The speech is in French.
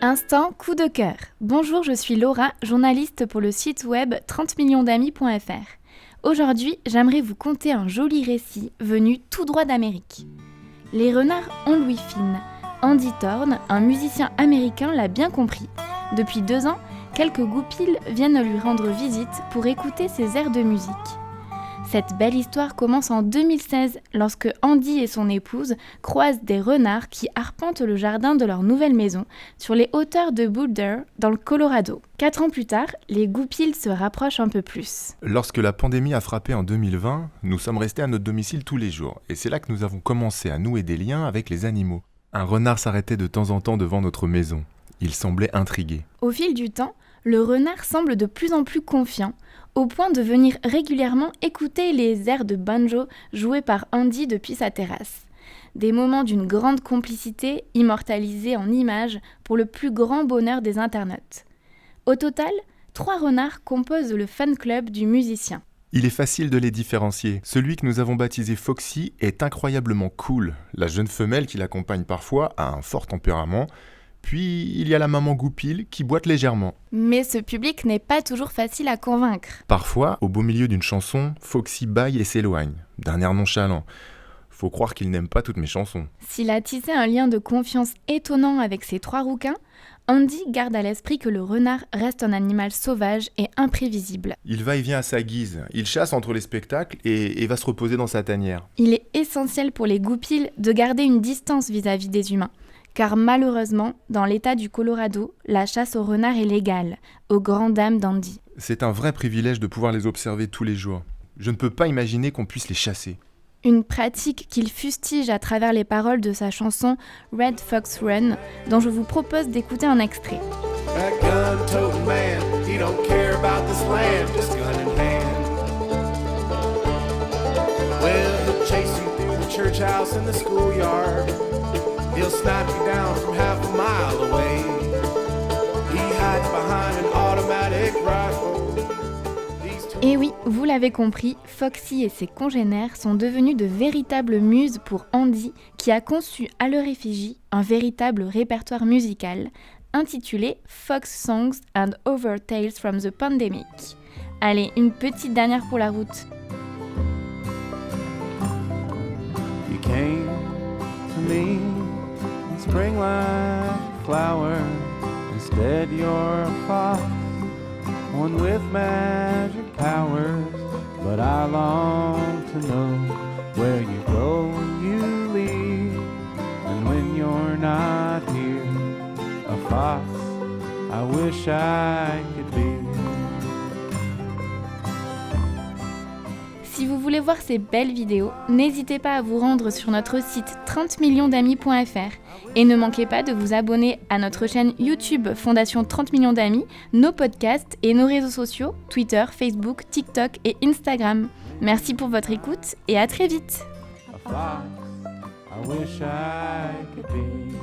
Instant coup de cœur. Bonjour, je suis Laura, journaliste pour le site web 30millionsdamis.fr. Aujourd'hui, j'aimerais vous conter un joli récit venu tout droit d'Amérique. Les renards ont l'ouïe fine. Andy Thorne, un musicien américain, l'a bien compris. Depuis 2 ans, quelques goupils viennent lui rendre visite pour écouter ses airs de musique. Cette belle histoire commence en 2016 lorsque Andy et son épouse croisent des renards qui arpentent le jardin de leur nouvelle maison sur les hauteurs de Boulder dans le Colorado. 4 ans plus tard, les goupils se rapprochent un peu plus. Lorsque la pandémie a frappé en 2020, nous sommes restés à notre domicile tous les jours et c'est là que nous avons commencé à nouer des liens avec les animaux. Un renard s'arrêtait de temps en temps devant notre maison. Il semblait intrigué. Au fil du temps, le renard semble de plus en plus confiant, au point de venir régulièrement écouter les airs de banjo joués par Andy depuis sa terrasse. Des moments d'une grande complicité immortalisés en images pour le plus grand bonheur des internautes. Au total, 3 renards composent le fan club du musicien. Il est facile de les différencier. Celui que nous avons baptisé Foxy est incroyablement cool. La jeune femelle qui l'accompagne parfois a un fort tempérament. Puis, il y a la maman goupil qui boite légèrement. Mais ce public n'est pas toujours facile à convaincre. Parfois, au beau milieu d'une chanson, Foxy bâille et s'éloigne, d'un air nonchalant. Faut croire qu'il n'aime pas toutes mes chansons. S'il a tissé un lien de confiance étonnant avec ses 3 rouquins, Andy garde à l'esprit que le renard reste un animal sauvage et imprévisible. Il va et vient à sa guise, il chasse entre les spectacles et va se reposer dans sa tanière. Il est essentiel pour les goupils de garder une distance vis-à-vis des humains. Car malheureusement, dans l'état du Colorado, la chasse aux renards est légale, aux grandes dames d'Andy. C'est un vrai privilège de pouvoir les observer tous les jours. Je ne peux pas imaginer qu'on puisse les chasser. Une pratique qu'il fustige à travers les paroles de sa chanson Red Fox Run, dont je vous propose d'écouter un extrait. He'll snap you down from half a mile away. He hides behind an automatic rifle. Et oui, vous l'avez compris, Foxy et ses congénères sont devenus de véritables muses pour Andy, qui a conçu à leur effigie un véritable répertoire musical intitulé Fox Songs and Other Tales from the Pandemic. Allez, une petite dernière pour la route. You came to me. Spring like a flower, instead you're a fox, one with magic powers. But I long to know where you go when you leave, and when you're not here, a fox I wish I could be. Si vous voulez voir ces belles vidéos, n'hésitez pas à vous rendre sur notre site 30millionsdamis.fr et ne manquez pas de vous abonner à notre chaîne YouTube Fondation 30 millions d'amis, nos podcasts et nos réseaux sociaux, Twitter, Facebook, TikTok et Instagram. Merci pour votre écoute et à très vite. A fox, I wish I could be.